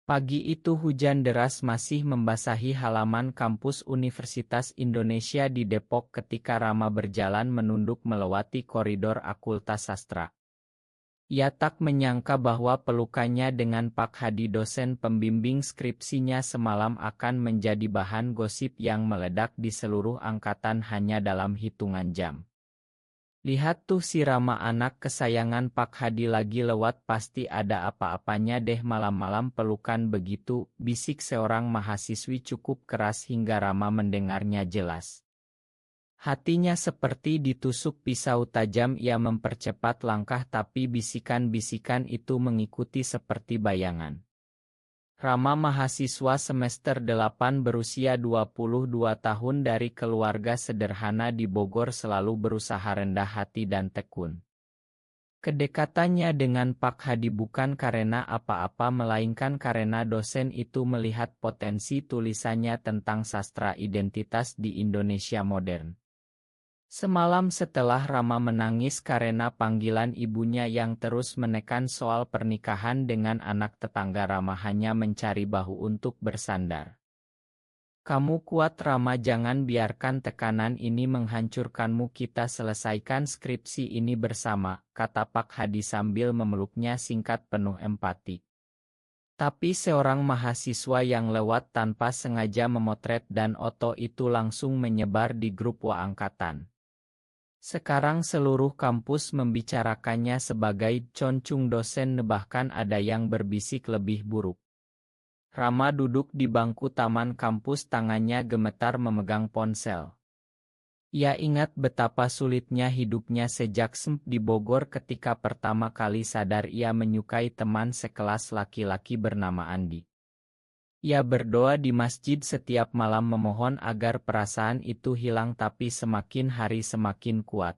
Pagi itu hujan deras masih membasahi halaman kampus Universitas Indonesia di Depok ketika Rama berjalan menunduk melewati koridor Akultas Sastra. Ia tak menyangka bahwa pelukannya dengan Pak Hadi dosen pembimbing skripsinya semalam akan menjadi bahan gosip yang meledak di seluruh angkatan hanya dalam hitungan jam. Lihat tuh si Rama anak kesayangan Pak Hadi lagi lewat, pasti ada apa-apanya deh malam-malam pelukan begitu, bisik seorang mahasiswi cukup keras hingga Rama mendengarnya jelas. Hatinya seperti ditusuk pisau tajam, ia mempercepat langkah tapi bisikan-bisikan itu mengikuti seperti bayangan. Rama mahasiswa semester 8 berusia 22 tahun dari keluarga sederhana di Bogor selalu berusaha rendah hati dan tekun. Kedekatannya dengan Pak Hadi bukan karena apa-apa melainkan karena dosen itu melihat potensi tulisannya tentang sastra identitas di Indonesia modern. Semalam setelah Rama menangis karena panggilan ibunya yang terus menekan soal pernikahan dengan anak tetangga, Rama hanya mencari bahu untuk bersandar. Kamu kuat Rama, jangan biarkan tekanan ini menghancurkanmu, kita selesaikan skripsi ini bersama, kata Pak Hadi sambil memeluknya singkat penuh empati. Tapi seorang mahasiswa yang lewat tanpa sengaja memotret dan foto itu langsung menyebar di grup WA angkatan. Sekarang seluruh kampus membicarakannya sebagai concung dosen, bahkan ada yang berbisik lebih buruk. Rama duduk di bangku taman kampus, tangannya gemetar memegang ponsel. Ia ingat betapa sulitnya hidupnya sejak SMP di Bogor ketika pertama kali sadar ia menyukai teman sekelas laki-laki bernama Andi. Ia berdoa di masjid setiap malam memohon agar perasaan itu hilang, tapi semakin hari semakin kuat.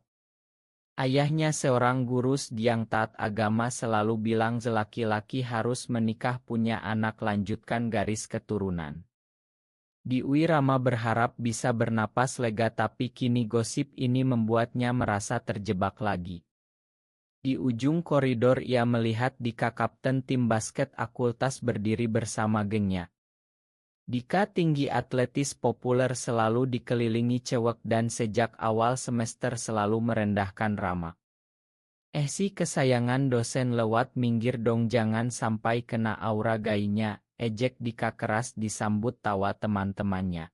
Ayahnya seorang guru yang taat agama selalu bilang laki-laki harus menikah, punya anak, lanjutkan garis keturunan. Di UI Rama berharap bisa bernapas lega, tapi kini gosip ini membuatnya merasa terjebak lagi. Di ujung koridor ia melihat Dika, kapten tim basket Akultas, berdiri bersama gengnya. Dika tinggi, atletis, populer, selalu dikelilingi cewek dan sejak awal semester selalu merendahkan Rama. Si kesayangan dosen, lewat minggir dong, jangan sampai kena aura gaynya, ejek Dika keras disambut tawa teman-temannya.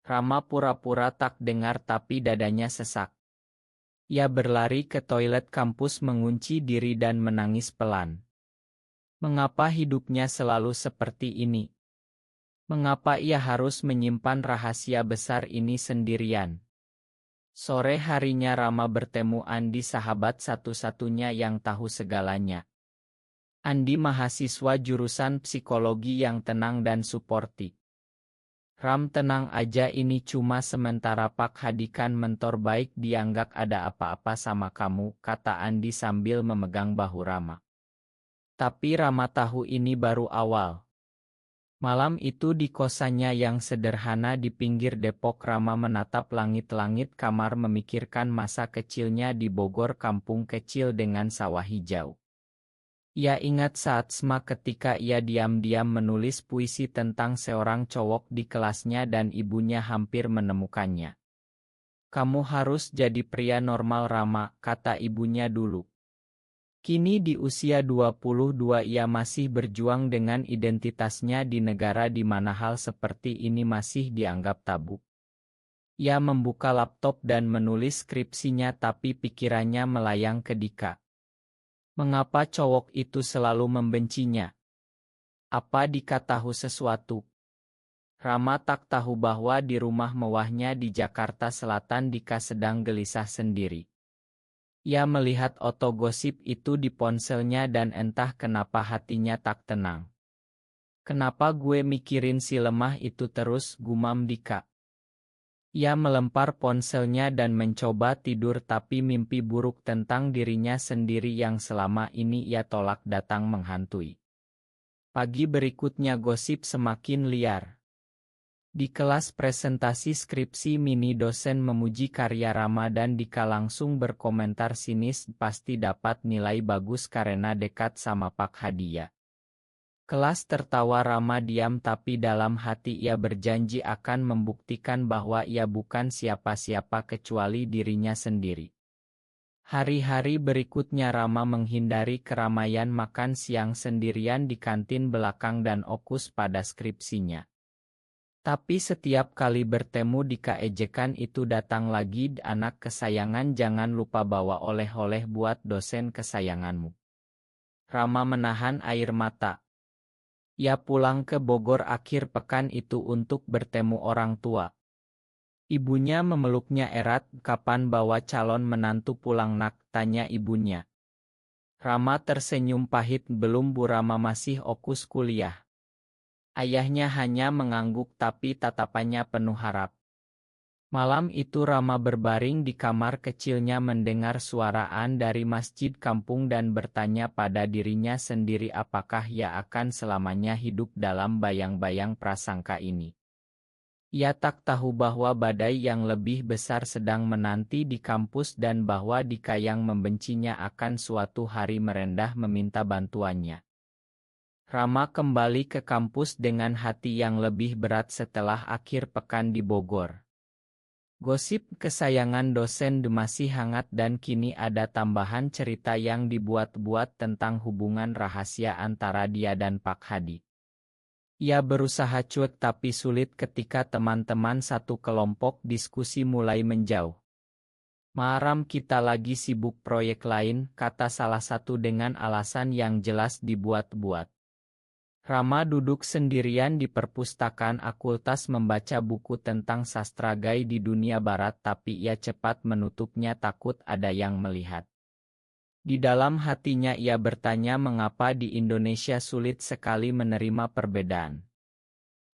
Rama pura-pura tak dengar tapi dadanya sesak. Ia berlari ke toilet kampus, mengunci diri dan menangis pelan. Mengapa hidupnya selalu seperti ini? Mengapa ia harus menyimpan rahasia besar ini sendirian? Sore harinya Rama bertemu Andi, sahabat satu-satunya yang tahu segalanya. Andi mahasiswa jurusan psikologi yang tenang dan suportif. Ram, tenang aja, ini cuma sementara, Pak Hadi kan mentor baik, dianggap ada apa-apa sama kamu, kata Andi sambil memegang bahu Rama. Tapi Rama tahu ini baru awal. Malam itu di kosannya yang sederhana di pinggir Depok, Rama menatap langit-langit kamar memikirkan masa kecilnya di Bogor, kampung kecil dengan sawah hijau. Ia ingat saat SMA ketika ia diam-diam menulis puisi tentang seorang cowok di kelasnya dan ibunya hampir menemukannya. Kamu harus jadi pria normal Rama, kata ibunya dulu. Kini di usia 22 ia masih berjuang dengan identitasnya di negara di mana hal seperti ini masih dianggap tabu. Ia membuka laptop dan menulis skripsinya, tapi pikirannya melayang ke Dika. Mengapa cowok itu selalu membencinya? Apa Dika tahu sesuatu? Rama tak tahu bahwa di rumah mewahnya di Jakarta Selatan Dika sedang gelisah sendiri. Ia melihat foto gosip itu di ponselnya dan entah kenapa hatinya tak tenang. Kenapa gue mikirin si lemah itu terus, gumam Dika. Ia melempar ponselnya dan mencoba tidur, tapi mimpi buruk tentang dirinya sendiri yang selama ini ia tolak datang menghantui. Pagi berikutnya gosip semakin liar. Di kelas presentasi skripsi mini, dosen memuji karya Rama dan Dika langsung berkomentar sinis, pasti dapat nilai bagus karena dekat sama Pak Hadi ya. Kelas tertawa. Rama diam tapi dalam hati ia berjanji akan membuktikan bahwa ia bukan siapa-siapa kecuali dirinya sendiri. Hari-hari berikutnya Rama menghindari keramaian, makan siang sendirian di kantin belakang dan fokus pada skripsinya. Tapi setiap kali bertemu Dika, ejekan itu datang lagi. Anak kesayangan, jangan lupa bawa oleh-oleh buat dosen kesayanganmu. Rama menahan air mata. Ia pulang ke Bogor akhir pekan itu untuk bertemu orang tua. Ibunya memeluknya erat. Kapan bawa calon menantu pulang nak? Tanya ibunya. Rama tersenyum pahit. Belum Bu, Rama masih fokus kuliah. Ayahnya hanya mengangguk tapi tatapannya penuh harap. Malam itu Rama berbaring di kamar kecilnya mendengar suaraan dari masjid kampung dan bertanya pada dirinya sendiri apakah ia akan selamanya hidup dalam bayang-bayang prasangka ini. Ia tak tahu bahwa badai yang lebih besar sedang menanti di kampus dan bahwa Dika yang membencinya akan suatu hari merendah meminta bantuannya. Rama kembali ke kampus dengan hati yang lebih berat setelah akhir pekan di Bogor. Gosip kesayangan dosen masih hangat dan kini ada tambahan cerita yang dibuat-buat tentang hubungan rahasia antara dia dan Pak Hadi. Ia berusaha cuek tapi sulit ketika teman-teman satu kelompok diskusi mulai menjauh. "Maram, kita lagi sibuk proyek lain," kata salah satu dengan alasan yang jelas dibuat-buat. Rama duduk sendirian di perpustakaan akultas membaca buku tentang sastra gai di dunia barat tapi ia cepat menutupnya takut ada yang melihat. Di dalam hatinya ia bertanya mengapa di Indonesia sulit sekali menerima perbedaan.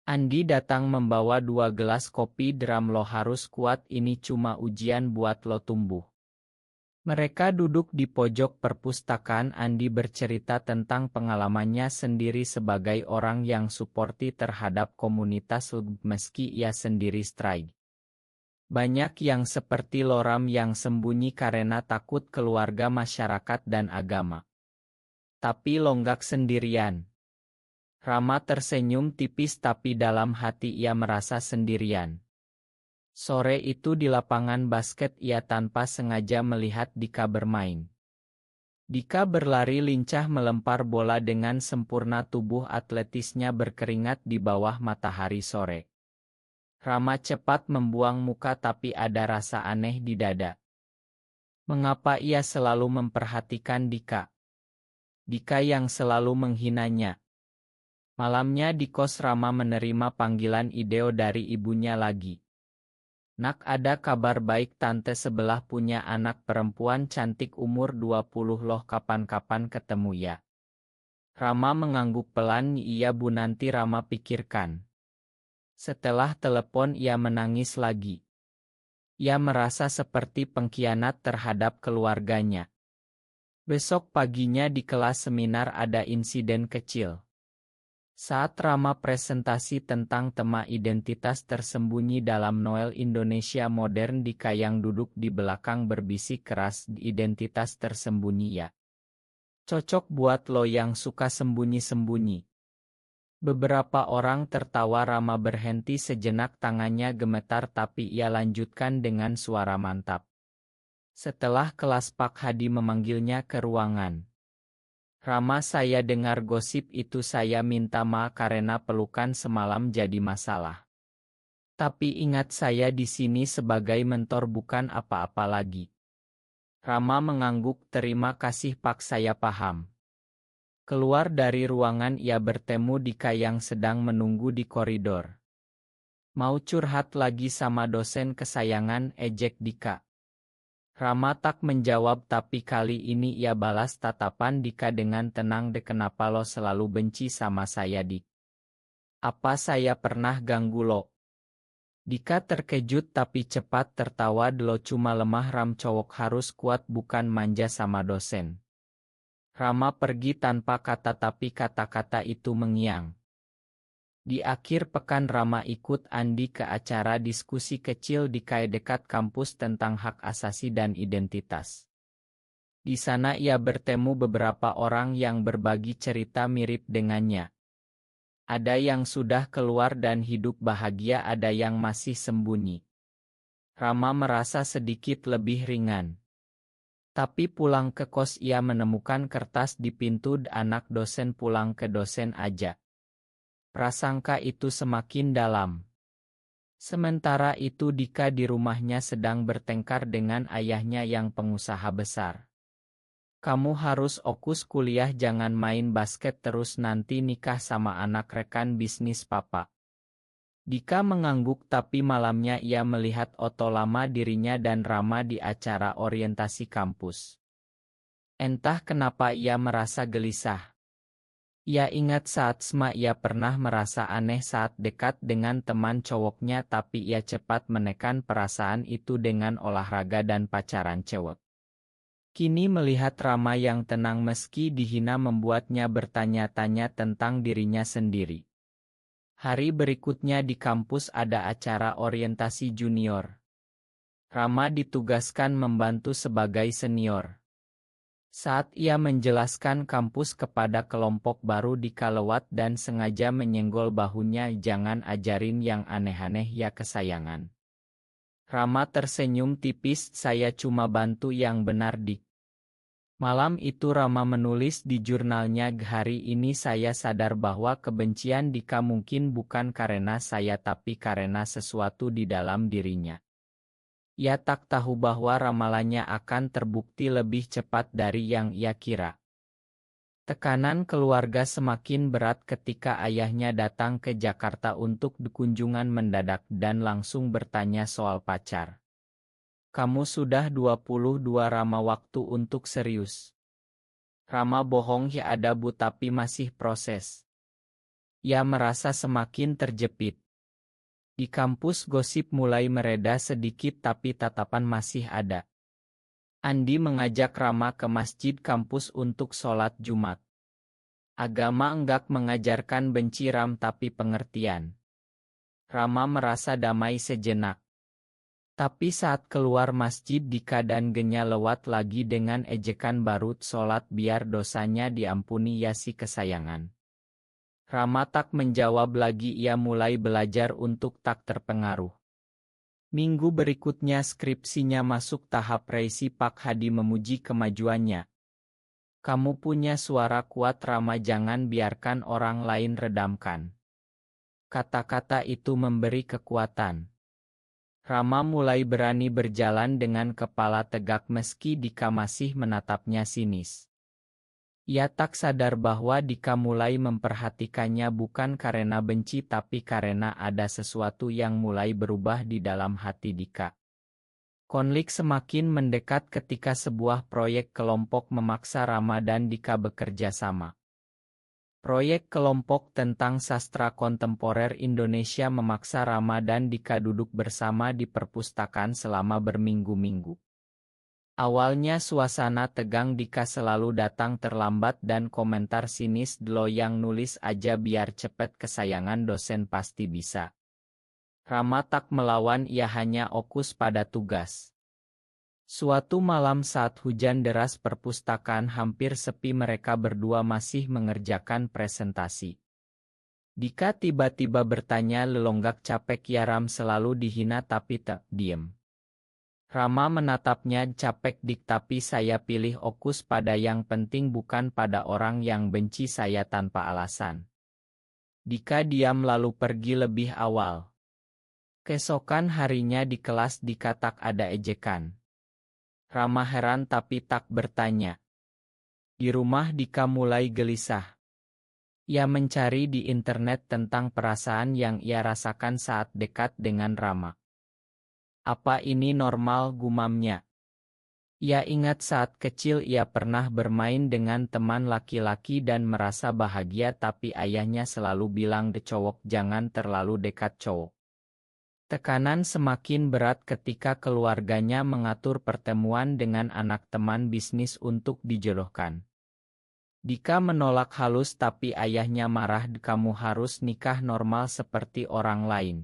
Andi datang membawa 2 gelas kopi. "Dram, lo harus kuat, ini cuma ujian buat lo tumbuh." Mereka duduk di pojok perpustakaan. Andi bercerita tentang pengalamannya sendiri sebagai orang yang suporti terhadap komunitas meski ia sendiri strike. Banyak yang seperti Loram yang sembunyi karena takut keluarga, masyarakat dan agama. Tapi longgak sendirian. Rama tersenyum tipis tapi dalam hati ia merasa sendirian. Sore itu di lapangan basket ia tanpa sengaja melihat Dika bermain. Dika berlari lincah melempar bola dengan sempurna, tubuh atletisnya berkeringat di bawah matahari sore. Rama cepat membuang muka tapi ada rasa aneh di dada. Mengapa ia selalu memperhatikan Dika? Dika yang selalu menghinanya. Malamnya di kos Rama menerima panggilan Ideo dari ibunya lagi. "Nak, ada kabar baik, tante sebelah punya anak perempuan cantik umur 20 loh, kapan-kapan ketemu ya." Rama mengangguk pelan. "Iya Bu, nanti." Rama pikirkan. Setelah telepon ia menangis lagi. Ia merasa seperti pengkhianat terhadap keluarganya. Besok paginya di kelas seminar ada insiden kecil. Saat Rama presentasi tentang tema identitas tersembunyi dalam Noel Indonesia modern, Dika yang duduk di belakang berbisik keras, "Identitas tersembunyi ya. Cocok buat lo yang suka sembunyi-sembunyi." Beberapa orang tertawa. Rama berhenti sejenak, tangannya gemetar tapi ia lanjutkan dengan suara mantap. Setelah kelas Pak Hadi memanggilnya ke ruangan. "Rama, saya dengar gosip itu. Saya minta maaf karena pelukan semalam jadi masalah. Tapi ingat, saya di sini sebagai mentor bukan apa-apa lagi." Rama mengangguk. "Terima kasih Pak, saya paham." Keluar dari ruangan ia bertemu Dika yang sedang menunggu di koridor. "Mau curhat lagi sama dosen kesayangan?" ejek Dika. Rama tak menjawab tapi kali ini ia balas tatapan Dika dengan tenang. "Kenapa lo selalu benci sama saya, Dik? Apa saya pernah ganggu lo?" Dika terkejut tapi cepat tertawa. "Lo cuma lemah Ram, cowok harus kuat bukan manja sama dosen." Rama pergi tanpa kata tapi kata-kata itu mengiang. Di akhir pekan Rama ikut Andi ke acara diskusi kecil di KAI dekat kampus tentang hak asasi dan identitas. Di sana ia bertemu beberapa orang yang berbagi cerita mirip dengannya. Ada yang sudah keluar dan hidup bahagia, ada yang masih sembunyi. Rama merasa sedikit lebih ringan. Tapi pulang ke kos ia menemukan kertas di pintu, anak dosen pulang ke dosen aja. Prasangka itu semakin dalam. Sementara itu Dika di rumahnya sedang bertengkar dengan ayahnya yang pengusaha besar. Kamu harus fokus kuliah, jangan main basket terus, nanti nikah sama anak rekan bisnis papa. Dika mengangguk, tapi malamnya ia melihat foto lama dirinya dan Rama di acara orientasi kampus. Entah kenapa ia merasa gelisah. Ia ingat saat SMA ia pernah merasa aneh saat dekat dengan teman cowoknya, tapi ia cepat menekan perasaan itu dengan olahraga dan pacaran cewek. Kini melihat Rama yang tenang meski dihina membuatnya bertanya-tanya tentang dirinya sendiri. Hari berikutnya di kampus ada acara orientasi junior. Rama ditugaskan membantu sebagai senior. Saat ia menjelaskan kampus kepada kelompok baru, Dika lewat dan sengaja menyenggol bahunya, jangan ajarin yang aneh-aneh ya kesayangan. Rama tersenyum tipis, saya cuma bantu yang benar Dik. Malam itu Rama menulis di jurnalnya, hari ini saya sadar bahwa kebencian Dika mungkin bukan karena saya tapi karena sesuatu di dalam dirinya. Ia tak tahu bahwa ramalannya akan terbukti lebih cepat dari yang ia kira. Tekanan keluarga semakin berat ketika ayahnya datang ke Jakarta untuk kunjungan mendadak dan langsung bertanya soal pacar. Kamu sudah 22, Rama, waktu untuk serius. Rama bohong ya, ada bu, tapi masih proses. Ia merasa semakin terjepit. Di kampus gosip mulai mereda sedikit tapi tatapan masih ada. Andi mengajak Rama ke masjid kampus untuk sholat Jumat. Agama enggak mengajarkan benci Ram, tapi pengertian. Rama merasa damai sejenak. Tapi saat keluar masjid Dika dan Genya lewat lagi dengan ejekan baru, sholat biar dosanya diampuni ya si kesayangan. Rama tak menjawab lagi, ia mulai belajar untuk tak terpengaruh. Minggu berikutnya skripsinya masuk tahap reisi, Pak Hadi memuji kemajuannya. Kamu punya suara kuat Rama, jangan biarkan orang lain redamkan. Kata-kata itu memberi kekuatan. Rama mulai berani berjalan dengan kepala tegak meski Dika masih menatapnya sinis. Ia tak sadar bahwa Dika mulai memperhatikannya bukan karena benci tapi karena ada sesuatu yang mulai berubah di dalam hati Dika. Konflik semakin mendekat ketika sebuah proyek kelompok memaksa Rama dan Dika bekerja sama. Proyek kelompok tentang sastra kontemporer Indonesia memaksa Rama dan Dika duduk bersama di perpustakaan selama berminggu-minggu. Awalnya suasana tegang, Dika selalu datang terlambat dan komentar sinis, "Lo yang nulis aja biar cepet, kesayangan dosen pasti bisa." Rama tak melawan, ia hanya fokus pada tugas. Suatu malam saat hujan deras perpustakaan hampir sepi, mereka berdua masih mengerjakan presentasi. Dika tiba-tiba bertanya lelonggak, capek ya Ram, selalu dihina tapi tak diem. Rama menatapnya, capek Dik, tapi saya pilih fokus pada yang penting bukan pada orang yang benci saya tanpa alasan. Dika diam lalu pergi lebih awal. Keesokan harinya di kelas Dika tak ada ejekan. Rama heran tapi tak bertanya. Di rumah Dika mulai gelisah. Ia mencari di internet tentang perasaan yang ia rasakan saat dekat dengan Rama. Apa ini normal, gumamnya? Ia ingat saat kecil ia pernah bermain dengan teman laki-laki dan merasa bahagia, tapi ayahnya selalu bilang de cowok jangan terlalu dekat cowok. Tekanan semakin berat ketika keluarganya mengatur pertemuan dengan anak teman bisnis untuk dijodohkan. Dika menolak halus tapi ayahnya marah, kamu harus nikah normal seperti orang lain.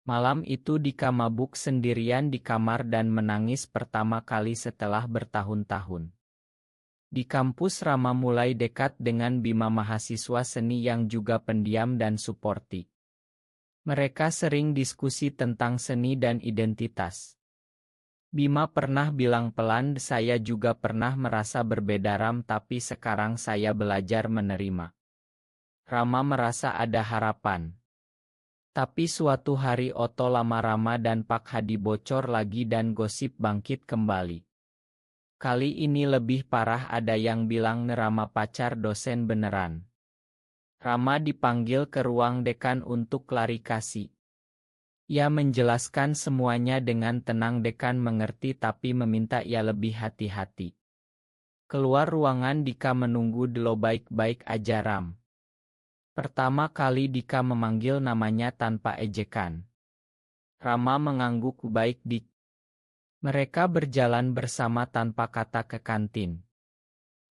Malam itu Dika mabuk sendirian di kamar dan menangis pertama kali setelah bertahun-tahun. Di kampus Rama mulai dekat dengan Bima, mahasiswa seni yang juga pendiam dan suporti. Mereka sering diskusi tentang seni dan identitas. Bima pernah bilang pelan, "Saya juga pernah merasa berbeda Ram, tapi sekarang saya belajar menerima." Rama merasa ada harapan. Tapi suatu hari Oto lama Rama dan Pak Hadi bocor lagi dan gosip bangkit kembali. Kali ini lebih parah, ada yang bilang Rama pacar dosen beneran. Rama dipanggil ke ruang dekan untuk klarifikasi. Ia menjelaskan semuanya dengan tenang, dekan mengerti tapi meminta ia lebih hati-hati. Keluar ruangan, Dika menunggu dulu, baik-baik aja Ram. Pertama kali Dika memanggil namanya tanpa ejekan. Rama mengangguk, baik Dik. Mereka berjalan bersama tanpa kata ke kantin.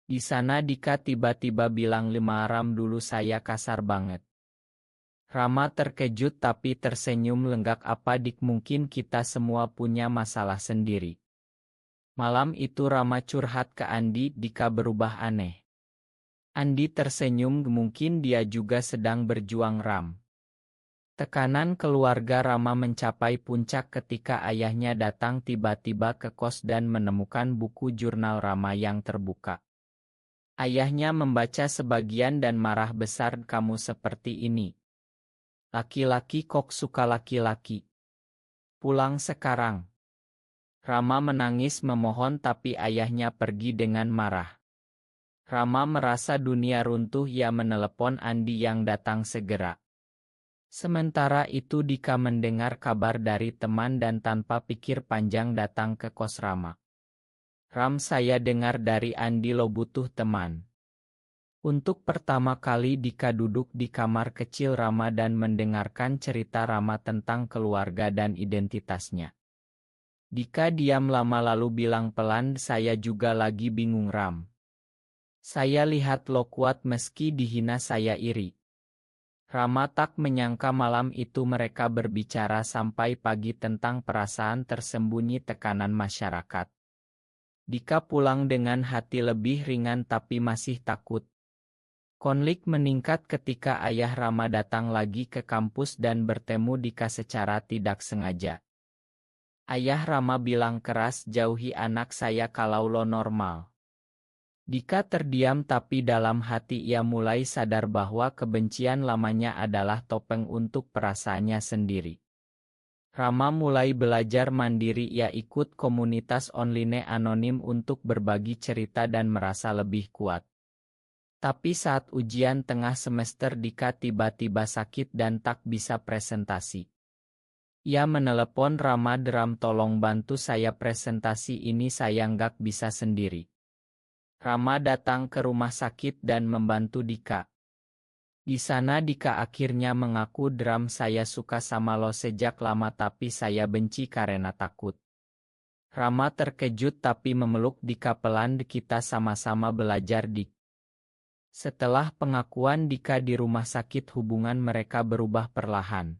Di sana Dika tiba-tiba bilang, "Lima Ram, dulu saya kasar banget." Rama terkejut tapi tersenyum lenggak, "Apa Dik, mungkin kita semua punya masalah sendiri." Malam itu Rama curhat ke Andi, Dika berubah aneh. Andi tersenyum, "Mungkin dia juga sedang berjuang Ram." Tekanan keluarga Rama mencapai puncak ketika ayahnya datang tiba-tiba ke kos dan menemukan buku jurnal Rama yang terbuka. Ayahnya membaca sebagian dan marah besar, "Kamu seperti ini. Laki-laki kok suka laki-laki. Pulang sekarang." Rama menangis memohon tapi ayahnya pergi dengan marah. Rama merasa dunia runtuh, ia menelepon Andi yang datang segera. Sementara itu Dika mendengar kabar dari teman dan tanpa pikir panjang datang ke kos Rama. "Ram, saya dengar dari Andi lo butuh teman." Untuk pertama kali Dika duduk di kamar kecil Rama dan mendengarkan cerita Rama tentang keluarga dan identitasnya. Dika diam lama lalu bilang pelan, "Saya juga lagi bingung Ram. Saya lihat lo kuat meski dihina, saya iri." Rama tak menyangka malam itu mereka berbicara sampai pagi tentang perasaan tersembunyi tekanan masyarakat. Dika pulang dengan hati lebih ringan tapi masih takut. Konflik meningkat ketika ayah Rama datang lagi ke kampus dan bertemu Dika secara tidak sengaja. Ayah Rama bilang keras, "Jauhi anak saya kalau lo normal." Dika terdiam tapi dalam hati ia mulai sadar bahwa kebencian lamanya adalah topeng untuk perasaannya sendiri. Rama mulai belajar mandiri, ia ikut komunitas online anonim untuk berbagi cerita dan merasa lebih kuat. Tapi saat ujian tengah semester Dika tiba-tiba sakit dan tak bisa presentasi. Ia menelepon Rama, "Ram, tolong bantu saya presentasi ini, saya nggak bisa sendiri." Rama datang ke rumah sakit dan membantu Dika. Di sana Dika akhirnya mengaku, "Ram, saya suka sama lo sejak lama tapi saya benci karena takut." Rama terkejut tapi memeluk Dika pelan, "Kita sama-sama belajar Dik." Setelah pengakuan Dika di rumah sakit hubungan mereka berubah perlahan.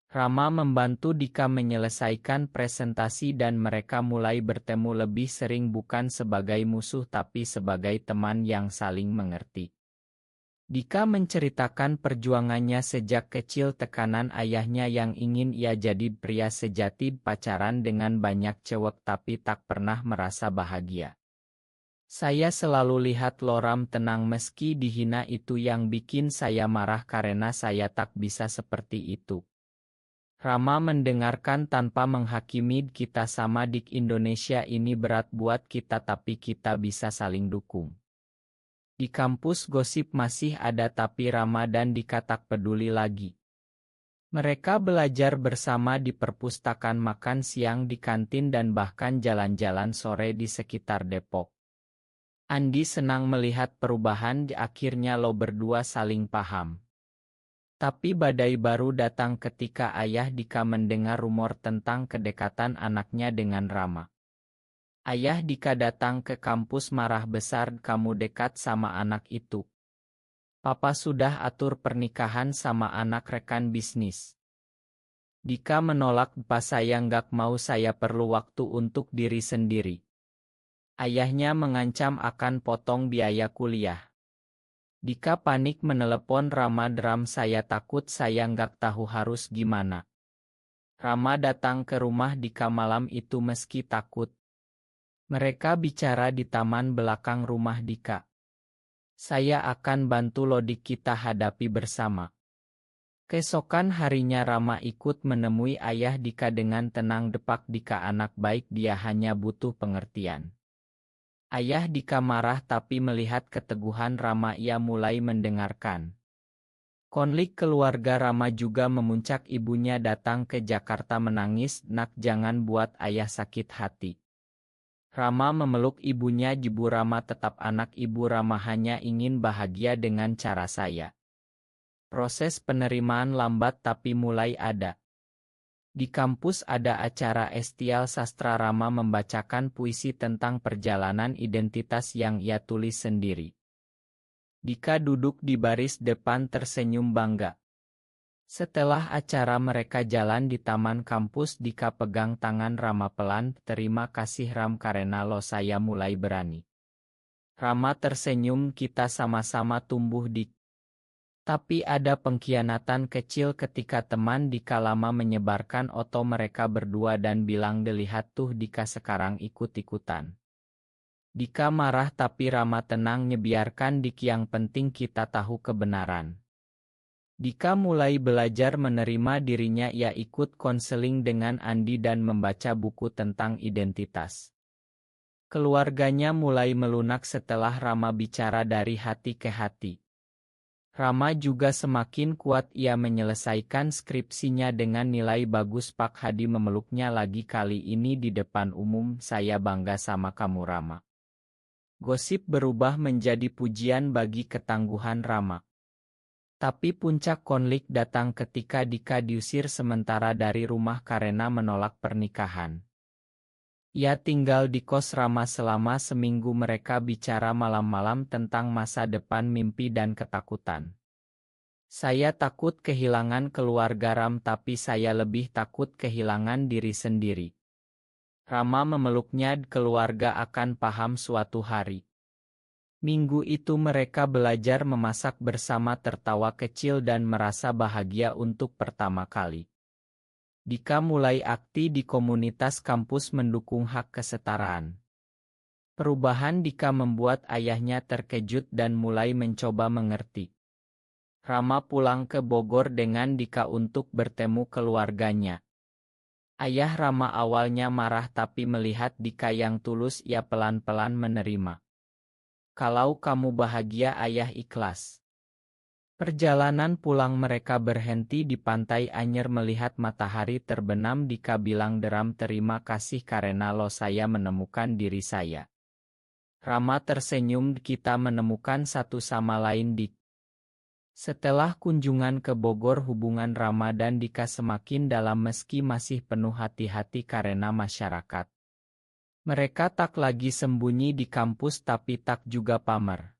Rama membantu Dika menyelesaikan presentasi dan mereka mulai bertemu lebih sering, bukan sebagai musuh tapi sebagai teman yang saling mengerti. Dika menceritakan perjuangannya sejak kecil, tekanan ayahnya yang ingin ia jadi pria sejati, pacaran dengan banyak cewek tapi tak pernah merasa bahagia. "Saya selalu lihat lo Ram tenang meski dihina, itu yang bikin saya marah karena saya tak bisa seperti itu." Rama mendengarkan tanpa menghakimi, "Kita sama Dik, Indonesia ini berat buat kita tapi kita bisa saling dukung." Di kampus gosip masih ada tapi Rama dan Dika tak peduli lagi. Mereka belajar bersama di perpustakaan, makan siang di kantin dan bahkan jalan-jalan sore di sekitar Depok. Andi senang melihat perubahan, akhirnya lo berdua saling paham. Tapi badai baru datang ketika ayah Dika mendengar rumor tentang kedekatan anaknya dengan Rama. Ayah Dika datang ke kampus marah besar, "Kamu dekat sama anak itu. Papa sudah atur pernikahan sama anak rekan bisnis." Dika menolak, "Pas saya nggak mau, saya perlu waktu untuk diri sendiri." Ayahnya mengancam akan potong biaya kuliah. Dika panik menelepon Rama. Saya takut, saya nggak tahu harus gimana. Rama datang ke rumah Dika malam itu meski takut. Mereka bicara di taman belakang rumah Dika. Saya akan bantu Lodik, kita hadapi bersama. Keesokan harinya Rama ikut menemui ayah Dika dengan tenang. Depak Dika anak baik, dia hanya butuh pengertian. Ayah Dika marah tapi melihat keteguhan Rama ia mulai mendengarkan. Konflik keluarga Rama juga memuncak. Ibunya datang ke Jakarta menangis, "Nak, jangan buat ayah sakit hati." Rama memeluk ibunya. "Ibu Rama, tetap anak ibu. Rama hanya ingin bahagia dengan cara saya." Proses penerimaan lambat tapi mulai ada. Di kampus ada acara Estial Sastra. Rama membacakan puisi tentang perjalanan identitas yang ia tulis sendiri. Dika duduk di baris depan tersenyum bangga. Setelah acara mereka jalan di taman kampus. Dika pegang tangan Rama pelan. "Terima kasih Ram, karena lo saya mulai berani." Rama tersenyum, "Kita sama-sama tumbuh Dik." Tapi ada pengkhianatan kecil ketika teman Dika lama menyebarkan foto mereka berdua dan bilang, "Lihat tuh Dika sekarang ikut-ikutan." Dika marah tapi Rama tenang, "Nyebiarkan Dik, yang penting kita tahu kebenaran." Dika mulai belajar menerima dirinya. Ia ikut konseling dengan Andi dan membaca buku tentang identitas. Keluarganya mulai melunak setelah Rama bicara dari hati ke hati. Rama juga semakin kuat. Ia menyelesaikan skripsinya dengan nilai bagus. Pak Hadi memeluknya lagi, kali ini di depan umum. "Saya bangga sama kamu Rama." Gosip berubah menjadi pujian bagi ketangguhan Rama. Tapi puncak konflik datang ketika Dika diusir sementara dari rumah karena menolak pernikahan. Ia tinggal di kos Rama selama seminggu. Mereka bicara malam-malam tentang masa depan, mimpi dan ketakutan. "Saya takut kehilangan keluarga Ram, tapi saya lebih takut kehilangan diri sendiri." Rama memeluknya. "Keluarga akan paham suatu hari." Minggu itu mereka belajar memasak bersama, tertawa kecil dan merasa bahagia untuk pertama kali. Dika mulai aktif di komunitas kampus mendukung hak kesetaraan. Perubahan Dika membuat ayahnya terkejut dan mulai mencoba mengerti. Rama pulang ke Bogor dengan Dika untuk bertemu keluarganya. Ayah Rama awalnya marah tapi melihat Dika yang tulus, ia pelan-pelan menerima. "Kalau kamu bahagia, ayah ikhlas." Perjalanan pulang mereka berhenti di Pantai Anyer melihat matahari terbenam. Dika bilang, "Deram, terima kasih karena lo saya menemukan diri saya." Rama tersenyum, "Kita menemukan satu sama lain Dik." Setelah kunjungan ke Bogor, hubungan Rama dan Dika semakin dalam meski masih penuh hati-hati karena masyarakat. Mereka tak lagi sembunyi di kampus tapi tak juga pamer.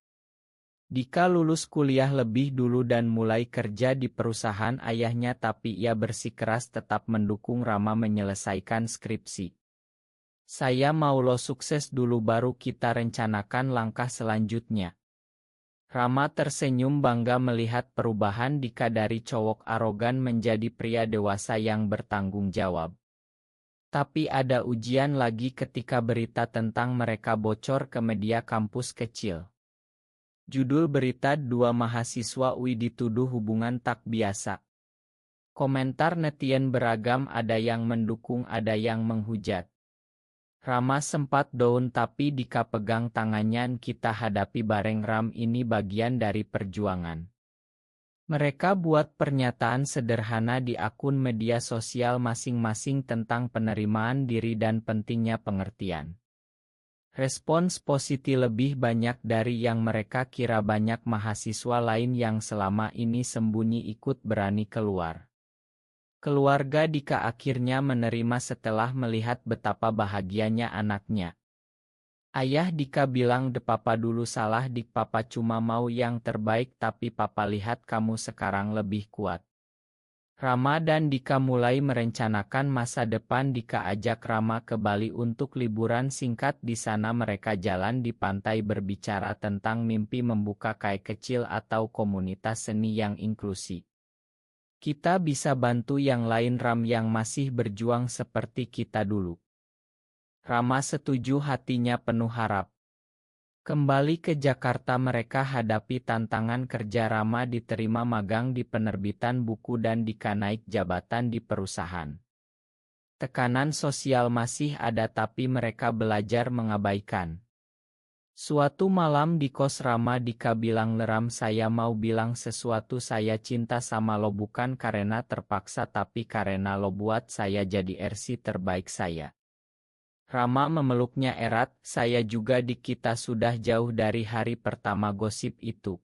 Dika lulus kuliah lebih dulu dan mulai kerja di perusahaan ayahnya, tapi ia bersikeras tetap mendukung Rama menyelesaikan skripsi. "Saya mau lo sukses dulu baru kita rencanakan langkah selanjutnya." Rama tersenyum bangga melihat perubahan Dika dari cowok arogan menjadi pria dewasa yang bertanggung jawab. Tapi ada ujian lagi ketika berita tentang mereka bocor ke media kampus kecil. Judul berita, "Dua mahasiswa UI dituduh hubungan tak biasa." Komentar netizen beragam, ada yang mendukung ada yang menghujat. Rama sempat down tapi Dika pegang tangannya, "Kita hadapi bareng Ram, ini bagian dari perjuangan." Mereka buat pernyataan sederhana di akun media sosial masing-masing tentang penerimaan diri dan pentingnya pengertian. Respons positif lebih banyak dari yang mereka kira. Banyak mahasiswa lain yang selama ini sembunyi ikut berani keluar. Keluarga Dika akhirnya menerima setelah melihat betapa bahagianya anaknya. Ayah Dika bilang, Papa dulu salah Dik, Papa cuma mau yang terbaik tapi Papa lihat kamu sekarang lebih kuat." Rama dan Dika mulai merencanakan masa depan. Dika ajak Rama ke Bali untuk liburan singkat. Di sana mereka jalan di pantai berbicara tentang mimpi membuka KAI kecil atau komunitas seni yang inklusif. Kita bisa bantu yang lain, Ram, yang masih berjuang seperti kita dulu. Rama setuju, hatinya penuh harap. Kembali ke Jakarta mereka hadapi tantangan kerja. Rama diterima magang di penerbitan buku dan Dika naik jabatan di perusahaan. Tekanan sosial masih ada tapi mereka belajar mengabaikan. Suatu malam di kos Rama, Dika bilang, "Leram, saya mau bilang sesuatu. Saya cinta sama lo bukan karena terpaksa tapi karena lo buat saya jadi RC terbaik saya." Rama memeluknya erat. "Saya juga, Dik, kita sudah jauh dari hari pertama gosip itu."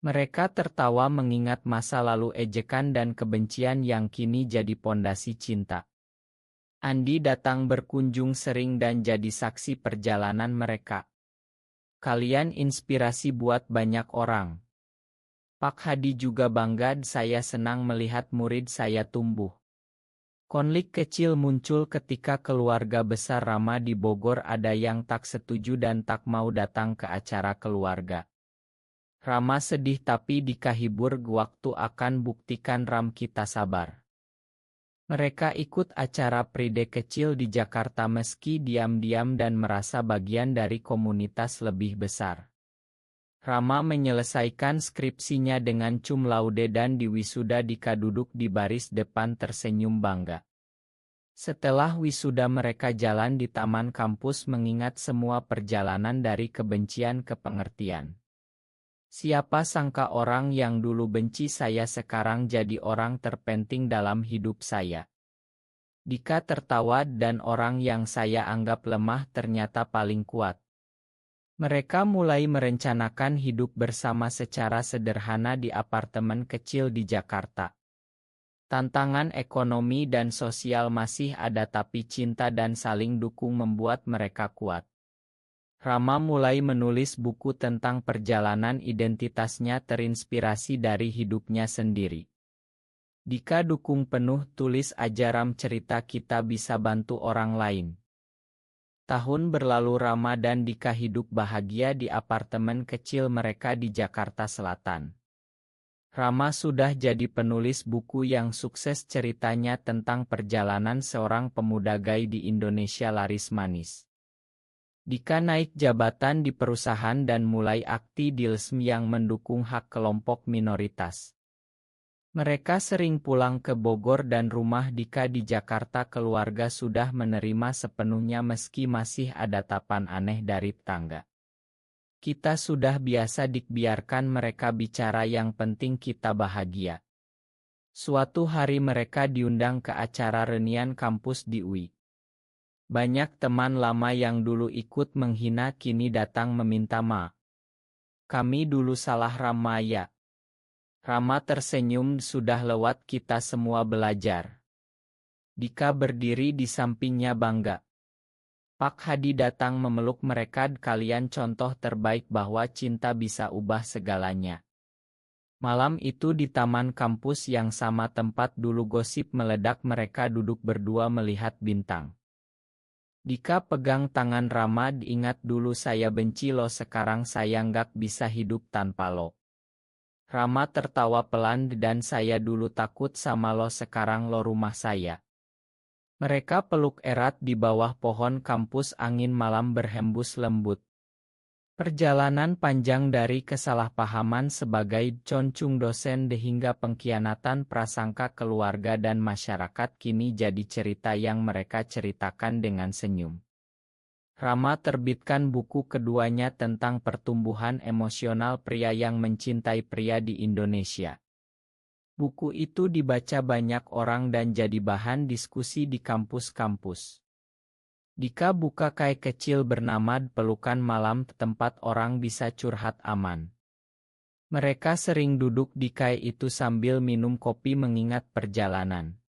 Mereka tertawa mengingat masa lalu, ejekan dan kebencian yang kini jadi pondasi cinta. Andi datang berkunjung sering dan jadi saksi perjalanan mereka. "Kalian inspirasi buat banyak orang." Pak Hadi juga bangga, "Saya senang melihat murid saya tumbuh." Konflik kecil muncul ketika keluarga besar Rama di Bogor ada yang tak setuju dan tak mau datang ke acara keluarga. Rama sedih tapi Dika hibur, "Waktu akan buktikan, Ram, kita sabar." Mereka ikut acara Pride kecil di Jakarta meski diam-diam dan merasa bagian dari komunitas lebih besar. Rama menyelesaikan skripsinya dengan cum laude dan di wisuda. Dika duduk di baris depan tersenyum bangga. Setelah wisuda mereka jalan di taman kampus mengingat semua perjalanan dari kebencian ke pengertian. Siapa sangka orang yang dulu benci saya sekarang jadi orang terpenting dalam hidup saya. Dika tertawa, dan orang yang saya anggap lemah ternyata paling kuat. Mereka mulai merencanakan hidup bersama secara sederhana di apartemen kecil di Jakarta. Tantangan ekonomi dan sosial masih ada tapi cinta dan saling dukung membuat mereka kuat. Rama mulai menulis buku tentang perjalanan identitasnya terinspirasi dari hidupnya sendiri. Dika dukung penuh, "Tulis aja, Ram, cerita, kita bisa bantu orang lain." Tahun berlalu, Rama dan Dika hidup bahagia di apartemen kecil mereka di Jakarta Selatan. Rama sudah jadi penulis buku yang sukses, ceritanya tentang perjalanan seorang pemuda gay di Indonesia laris manis. Dika naik jabatan di perusahaan dan mulai aktif di LSM yang mendukung hak kelompok minoritas. Mereka sering pulang ke Bogor dan rumah Dika di Jakarta. Keluarga sudah menerima sepenuhnya meski masih ada tatapan aneh dari tetangga. "Kita sudah biasa, Dik, biarkan mereka bicara, yang penting kita bahagia." Suatu hari mereka diundang ke acara reunian kampus di UI. Banyak teman lama yang dulu ikut menghina kini datang meminta maaf. "Kami dulu salah, Rama, ya." Rama tersenyum, "Sudah lewat, kita semua belajar." Dika berdiri di sampingnya bangga. Pak Hadi datang memeluk mereka. "Kalian contoh terbaik bahwa cinta bisa ubah segalanya." Malam itu di taman kampus yang sama tempat dulu gosip meledak, mereka duduk berdua melihat bintang. Dika pegang tangan Rama, "Ingat dulu saya benci lo, sekarang saya nggak bisa hidup tanpa lo." Rama tertawa pelan, "Dan saya dulu takut sama lo, sekarang lo rumah saya." Mereka peluk erat di bawah pohon kampus, angin malam berhembus lembut. Perjalanan panjang dari kesalahpahaman sebagai concung dosen hingga pengkhianatan prasangka keluarga dan masyarakat kini jadi cerita yang mereka ceritakan dengan senyum. Rama terbitkan buku keduanya tentang pertumbuhan emosional pria yang mencintai pria di Indonesia. Buku itu dibaca banyak orang dan jadi bahan diskusi di kampus-kampus. Dika buka KAI kecil bernama Pelukan Malam, tempat orang bisa curhat aman. Mereka sering duduk di KAI itu sambil minum kopi mengingat perjalanan.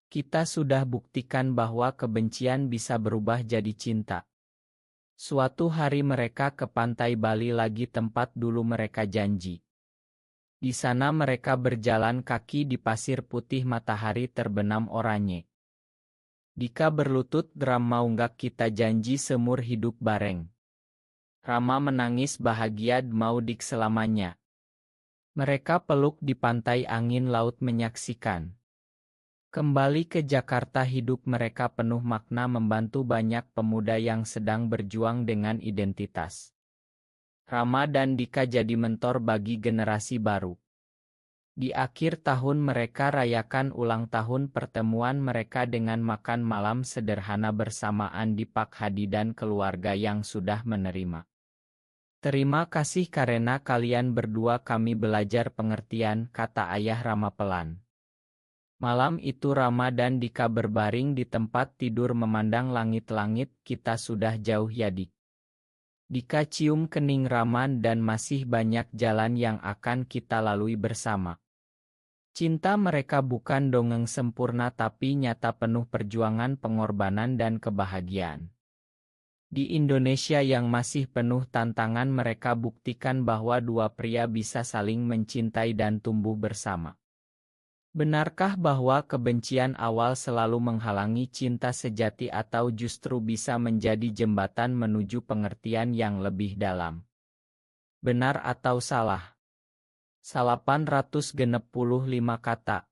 "Kita sudah buktikan bahwa kebencian bisa berubah jadi cinta." Suatu hari mereka ke pantai Bali lagi, tempat dulu mereka janji. Di sana mereka berjalan kaki di pasir putih matahari terbenam oranye. Dika berlutut geram maunggak kita janji semur hidup bareng. Rama menangis bahagia mau dik selamanya. Mereka peluk di pantai angin laut menyaksikan. Kembali ke Jakarta hidup mereka penuh makna membantu banyak pemuda yang sedang berjuang dengan identitas. Rama dan Dika jadi mentor bagi generasi baru. Di akhir tahun mereka rayakan ulang tahun pertemuan mereka dengan makan malam sederhana bersamaan di Pak Hadi dan keluarga yang sudah menerima. Terima kasih karena kalian berdua kami belajar pengertian, kata ayah Rama pelan. Malam itu Rama dan Dika berbaring di tempat tidur memandang langit-langit, kita sudah jauh ya Dik. Dika cium kening Rama dan masih banyak jalan yang akan kita lalui bersama. Cinta mereka bukan dongeng sempurna tapi nyata penuh perjuangan, pengorbanan dan kebahagiaan. Di Indonesia yang masih penuh tantangan mereka buktikan bahwa dua pria bisa saling mencintai dan tumbuh bersama. Benarkah bahwa kebencian awal selalu menghalangi cinta sejati atau justru bisa menjadi jembatan menuju pengertian yang lebih dalam? Benar atau salah? 865 kata.